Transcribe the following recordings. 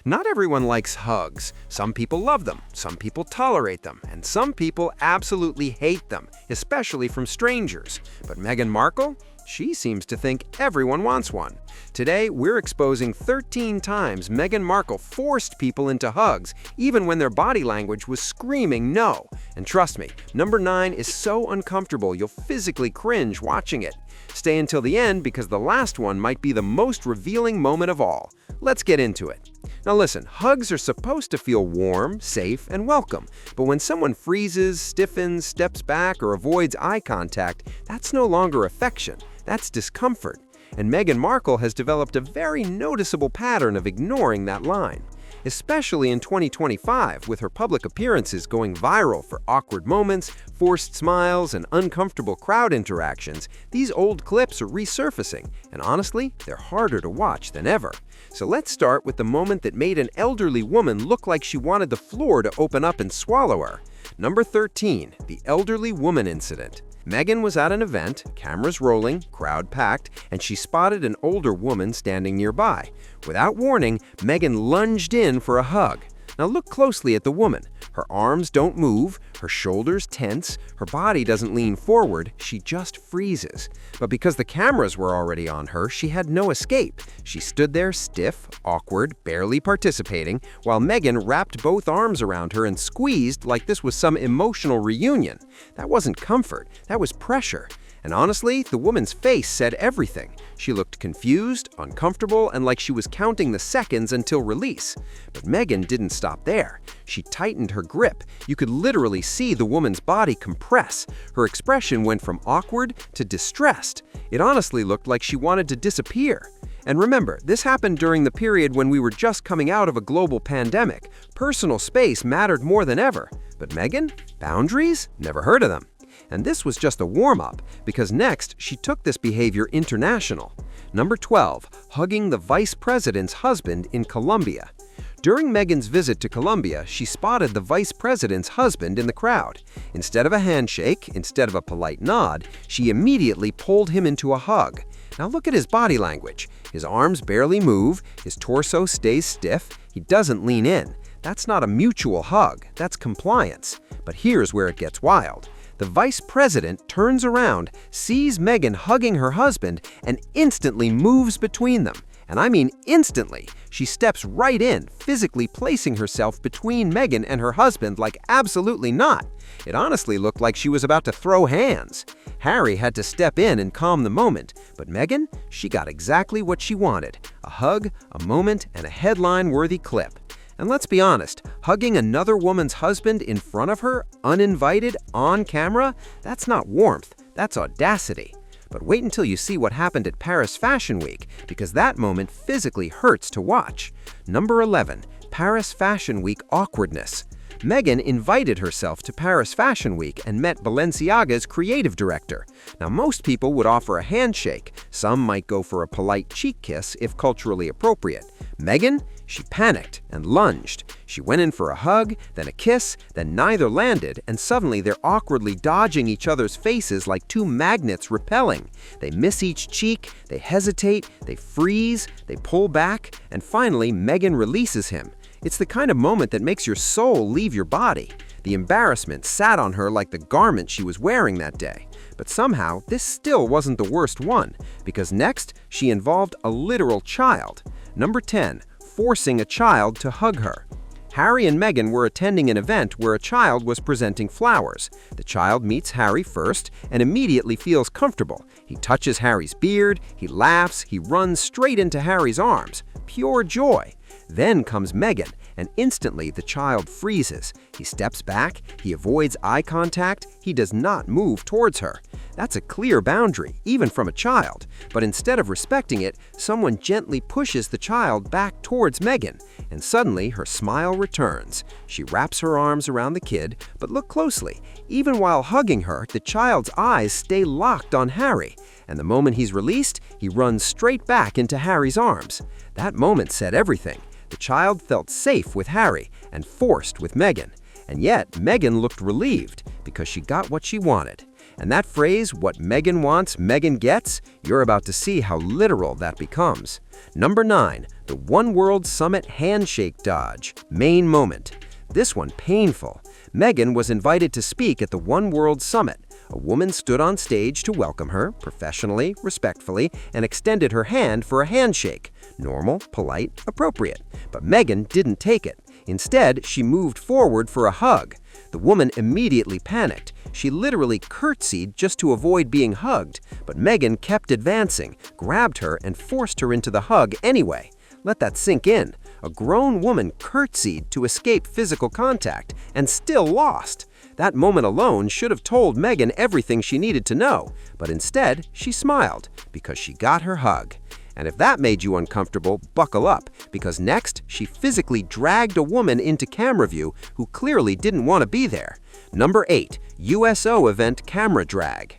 Not everyone likes hugs. Some people love them, some people tolerate them, and some people absolutely hate them, especially from strangers. But Meghan Markle? She seems to think everyone wants one. Today, we're exposing 13 times Meghan Markle forced people into hugs, even when their body language was screaming no. And trust me, number 9 is so uncomfortable you'll physically cringe watching it. Stay until the end because the last one might be the most revealing moment of all. Let's get into it. Now listen, hugs are supposed to feel warm, safe, and welcome. But when someone freezes, stiffens, steps back, or avoids eye contact, that's no longer affection. That's discomfort. And Meghan Markle has developed a very noticeable pattern of ignoring that line. Especially in 2025, with her public appearances going viral for awkward moments, forced smiles, and uncomfortable crowd interactions, these old clips are resurfacing, and honestly, they're harder to watch than ever. So let's start with the moment that made an elderly woman look like she wanted the floor to open up and swallow her. Number 13, the elderly woman incident. Meghan was at an event, cameras rolling, crowd packed, and she spotted an older woman standing nearby. Without warning, Meghan lunged in for a hug. Now look closely at the woman. Her arms don't move, her shoulders tense, her body doesn't lean forward, she just freezes. But because the cameras were already on her, she had no escape. She stood there stiff, awkward, barely participating, while Meghan wrapped both arms around her and squeezed like this was some emotional reunion. That wasn't comfort, that was pressure. And honestly, the woman's face said everything. She looked confused, uncomfortable, and like she was counting the seconds until release. But Meghan didn't stop there. She tightened her grip. You could literally see the woman's body compress. Her expression went from awkward to distressed. It honestly looked like she wanted to disappear. And remember, this happened during the period when we were just coming out of a global pandemic. Personal space mattered more than ever. But Meghan? Boundaries? Never heard of them. And this was just a warm-up, because next she took this behavior international. Number 12, hugging the vice president's husband in Colombia. During Meghan's visit to Colombia, she spotted the vice president's husband in the crowd. Instead of a handshake, instead of a polite nod, she immediately pulled him into a hug. Now look at his body language. His arms barely move, his torso stays stiff, he doesn't lean in. That's not a mutual hug, that's compliance. But here's where it gets wild. The vice president turns around, sees Meghan hugging her husband, and instantly moves between them. And I mean instantly. She steps right in, physically placing herself between Meghan and her husband like absolutely not. It honestly looked like she was about to throw hands. Harry had to step in and calm the moment, but Meghan, she got exactly what she wanted. A hug, a moment, and a headline-worthy clip. And let's be honest, hugging another woman's husband in front of her, uninvited, on camera, that's not warmth, that's audacity. But wait until you see what happened at Paris Fashion Week, because that moment physically hurts to watch. Number 11, Paris Fashion Week awkwardness. Meghan invited herself to Paris Fashion Week and met Balenciaga's creative director. Now, most people would offer a handshake. Some might go for a polite cheek kiss if culturally appropriate. Meghan? She panicked and lunged. She went in for a hug, then a kiss, then neither landed, and suddenly they're awkwardly dodging each other's faces like two magnets repelling. They miss each cheek, they hesitate, they freeze, they pull back, and finally Meghan releases him. It's the kind of moment that makes your soul leave your body. The embarrassment sat on her like the garment she was wearing that day. But somehow, this still wasn't the worst one, because next, she involved a literal child. Number 10, forcing a child to hug her. Harry and Meghan were attending an event where a child was presenting flowers. The child meets Harry first and immediately feels comfortable. He touches Harry's beard, he laughs, he runs straight into Harry's arms. Pure joy. Then comes Meghan, and instantly the child freezes. He steps back, he avoids eye contact, he does not move towards her. That's a clear boundary, even from a child. But instead of respecting it, someone gently pushes the child back towards Meghan, and suddenly her smile returns. She wraps her arms around the kid, but look closely. Even while hugging her, the child's eyes stay locked on Harry, and the moment he's released, he runs straight back into Harry's arms. That moment said everything. The child felt safe with Harry and forced with Meghan. And yet, Meghan looked relieved because she got what she wanted. And that phrase, "what Meghan wants, Meghan gets," you're about to see how literal that becomes. Number 9, the One World Summit handshake dodge. Main moment. This one painful. Meghan was invited to speak at the One World Summit. A woman stood on stage to welcome her, professionally, respectfully, and extended her hand for a handshake. Normal, polite, appropriate. But Meghan didn't take it. Instead, she moved forward for a hug. The woman immediately panicked. She literally curtsied just to avoid being hugged, but Meghan kept advancing, grabbed her, and forced her into the hug anyway. Let that sink in. A grown woman curtsied to escape physical contact and still lost. That moment alone should have told Meghan everything she needed to know, but instead she smiled because she got her hug. And if that made you uncomfortable, buckle up, because next she physically dragged a woman into camera view who clearly didn't want to be there. Number 8, USO event camera drag.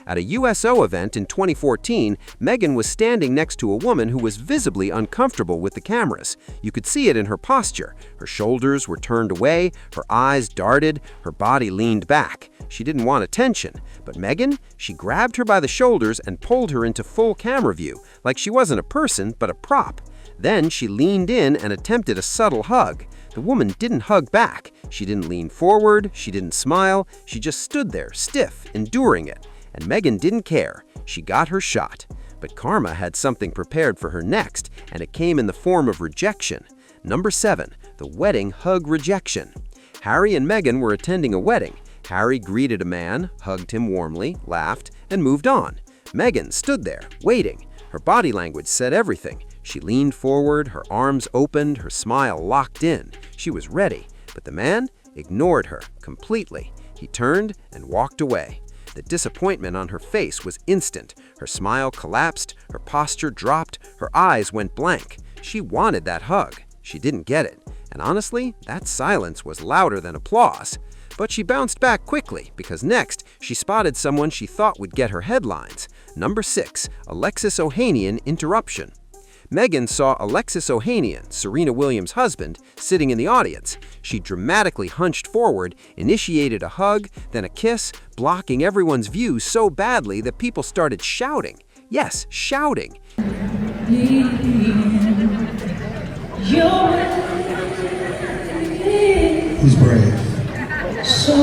At a USO event in 2014, Meghan was standing next to a woman who was visibly uncomfortable with the cameras. You could see it in her posture. Her shoulders were turned away, her eyes darted, her body leaned back. She didn't want attention. But Meghan, she grabbed her by the shoulders and pulled her into full camera view, like she wasn't a person but a prop. Then she leaned in and attempted a subtle hug. The woman didn't hug back. She didn't lean forward, she didn't smile, she just stood there, stiff, enduring it. And Meghan didn't care. She got her shot. But karma had something prepared for her next, and it came in the form of rejection. Number 7, the wedding hug rejection. Harry and Meghan were attending a wedding. Harry greeted a man, hugged him warmly, laughed, and moved on. Meghan stood there, waiting. Her body language said everything. She leaned forward, her arms opened, her smile locked in. She was ready. But the man ignored her completely. He turned and walked away. The disappointment on her face was instant. Her smile collapsed, her posture dropped, her eyes went blank. She wanted that hug. She didn't get it. And honestly, that silence was louder than applause. But she bounced back quickly, because next, she spotted someone she thought would get her headlines. Number 6, Alexis Ohanian interruption. Meghan saw Alexis Ohanian, Serena Williams' husband, sitting in the audience. She dramatically hunched forward, initiated a hug, then a kiss, blocking everyone's view so badly that people started shouting. Yes, shouting. Who's brave? So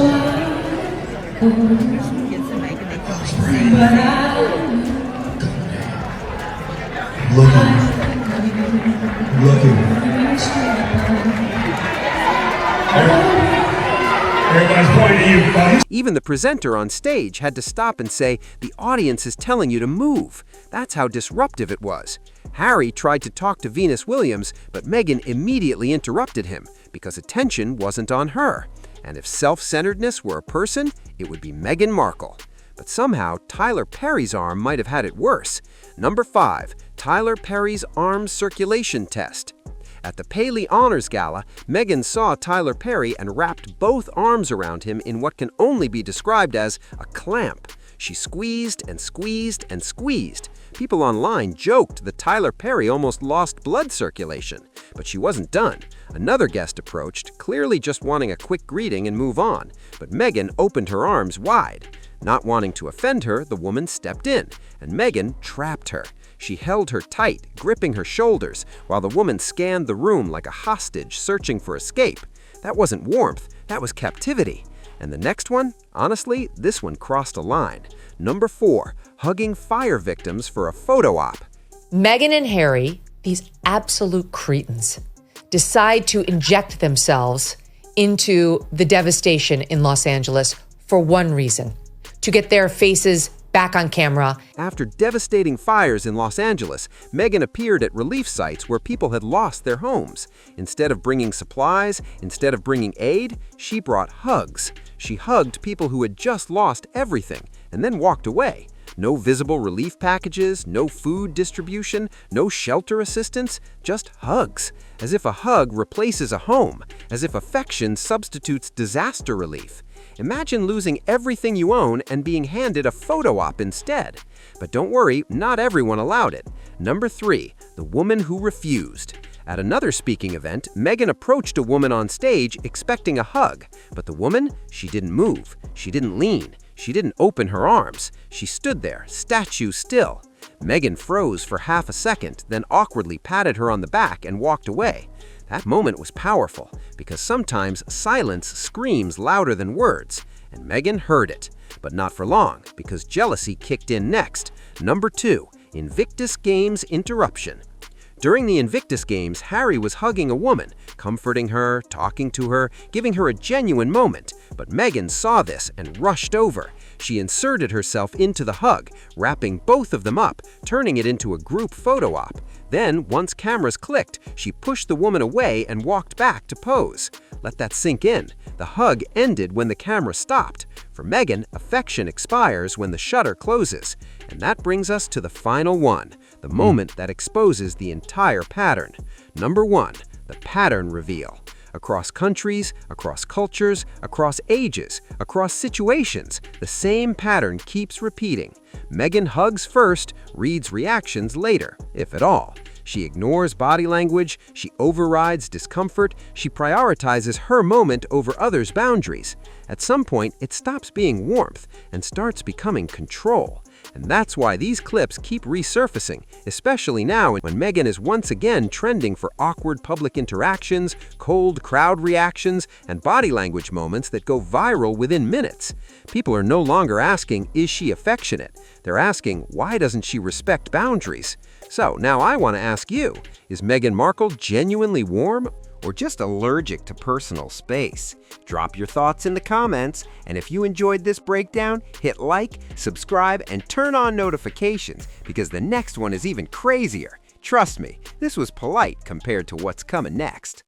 looking. Everybody's pointing to you, buddy. Even the presenter on stage had to stop and say, "The audience is telling you to move." That's how disruptive it was. Harry tried to talk to Venus Williams, but Meghan immediately interrupted him because attention wasn't on her. And if self-centeredness were a person, it would be Meghan Markle. But somehow, Tyler Perry's arm might have had it worse. Number 5, Tyler Perry's arm circulation test. At the Paley Honors Gala, Meghan saw Tyler Perry and wrapped both arms around him in what can only be described as a clamp. She squeezed and squeezed and squeezed. People online joked that Tyler Perry almost lost blood circulation. But she wasn't done. Another guest approached, clearly just wanting a quick greeting and move on. But Meghan opened her arms wide. Not wanting to offend her, the woman stepped in, and Meghan trapped her. She held her tight, gripping her shoulders, while the woman scanned the room like a hostage searching for escape. That wasn't warmth, that was captivity. And the next one? Honestly, this one crossed a line. Number 4, hugging fire victims for a photo op. Meghan and Harry, these absolute cretins, decide to inject themselves into the devastation in Los Angeles for one reason: to get their faces back on camera. After devastating fires in Los Angeles, Meghan appeared at relief sites where people had lost their homes. Instead of bringing supplies, instead of bringing aid, she brought hugs. She hugged people who had just lost everything and then walked away. No visible relief packages, no food distribution, no shelter assistance, just hugs. As if a hug replaces a home, as if affection substitutes disaster relief. Imagine losing everything you own and being handed a photo op instead. But don't worry, not everyone allowed it. Number 3, the woman who refused. At another speaking event, Meghan approached a woman on stage expecting a hug. But the woman, she didn't move, she didn't lean. She didn't open her arms. She stood there, statue still. Meghan froze for half a second, then awkwardly patted her on the back and walked away. That moment was powerful, because sometimes silence screams louder than words, and Meghan heard it. But not for long, because jealousy kicked in next. Number 2, Invictus Games interruption. During the Invictus Games, Harry was hugging a woman, comforting her, talking to her, giving her a genuine moment. But Meghan saw this and rushed over. She inserted herself into the hug, wrapping both of them up, turning it into a group photo op. Then, once cameras clicked, she pushed the woman away and walked back to pose. Let that sink in. The hug ended when the camera stopped. For Meghan, affection expires when the shutter closes. And that brings us to the final one, the moment that exposes the entire pattern. Number 1, the pattern reveal. Across countries, across cultures, across ages, across situations, the same pattern keeps repeating. Meghan hugs first, reads reactions later, if at all. She ignores body language, she overrides discomfort, she prioritizes her moment over others' boundaries. At some point, it stops being warmth and starts becoming control. And that's why these clips keep resurfacing, especially now when Meghan is once again trending for awkward public interactions, cold crowd reactions, and body language moments that go viral within minutes. People are no longer asking, is she affectionate? They're asking, why doesn't she respect boundaries? So now I want to ask you, is Meghan Markle genuinely warm or just allergic to personal space? Drop your thoughts in the comments, and if you enjoyed this breakdown, hit like, subscribe, and turn on notifications because the next one is even crazier. Trust me, this was polite compared to what's coming next.